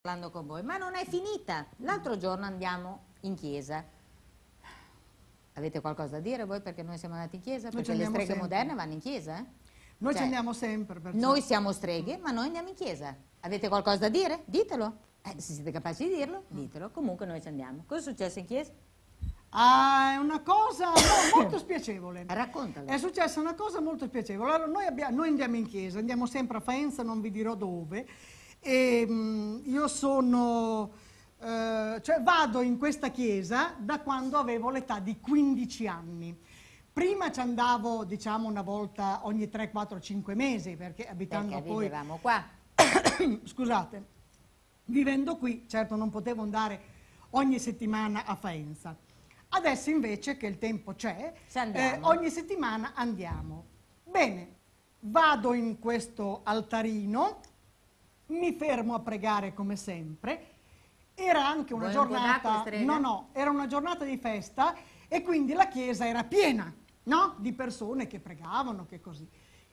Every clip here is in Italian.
parlando con voi, ma non è finita. L'altro giorno andiamo in chiesa. Avete qualcosa da dire voi perché noi siamo andati in chiesa? Perché le streghe moderne vanno in chiesa? Noi ci andiamo sempre. Perciò. Noi siamo streghe, ma noi andiamo in chiesa. Avete qualcosa da dire? Ditelo. Se siete capaci di dirlo, ditelo. Comunque noi ci andiamo. Cosa è successo in chiesa? Ah, è una cosa molto spiacevole. Raccontalo. È successa una cosa molto spiacevole. Allora, noi andiamo in chiesa, andiamo sempre a Faenza, non vi dirò dove. E io sono, cioè vado in questa chiesa da quando avevo l'età di 15 anni. Prima ci andavo, diciamo, una volta ogni 3, 4, 5 mesi, perché abitando perché poi... vivevamo qua. Scusate, vivendo qui, certo non potevo andare ogni settimana a Faenza. Adesso invece che il tempo c'è, ogni settimana andiamo. Bene, vado in questo altarino, mi fermo a pregare come sempre. Era anche una giornata, era una giornata di festa e quindi la chiesa era piena, no? Di persone che pregavano, che così.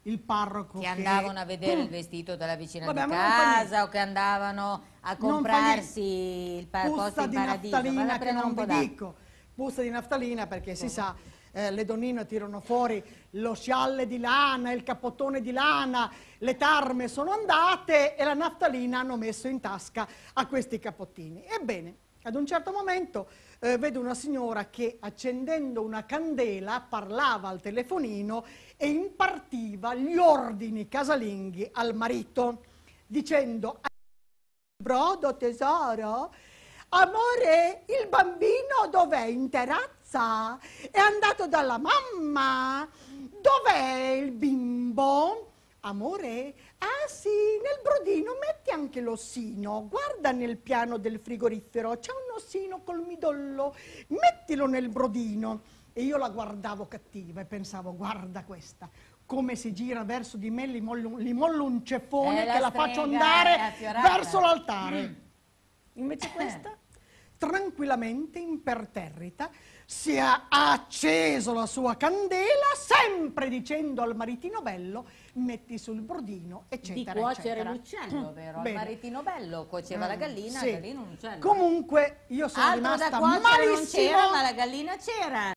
Il parroco che andavano a vedere il vestito della vicina di casa o che andavano a comprarsi il posto in paradiso. Naftalina che non vi dico, puzza di naftalina perché si sa, le donnine tirano fuori lo scialle di lana, il cappottone di lana, le tarme sono andate e la naftalina hanno messo in tasca a questi cappottini. Ebbene, ad un certo momento vedo una signora che accendendo una candela parlava al telefonino e impartiva gli ordini casalinghi al marito, dicendo: brodo tesoro, amore, il bambino dov'è? In terrazza? È andato dalla mamma? Dov'è il bimbo? Amore, ah sì, nel brodino metti anche l'ossino, guarda nel piano del frigorifero, c'è un ossino col midollo, mettilo nel brodino. E io la guardavo cattiva e pensavo, guarda questa, come si gira verso di me, gli mollo un ceffone che la faccio andare verso l'altare. Invece questa, tranquillamente, imperterrita, si è acceso la sua candela, sempre dicendo al maritino bello, metti sul brodino, eccetera, di cuocere l'uccello, vero? Bene. Al maritino bello cuoceva la gallina, sì. La gallina un uccello. Comunque, io sono altro rimasta da cuocere malissimo. Non c'era, ma la gallina c'era.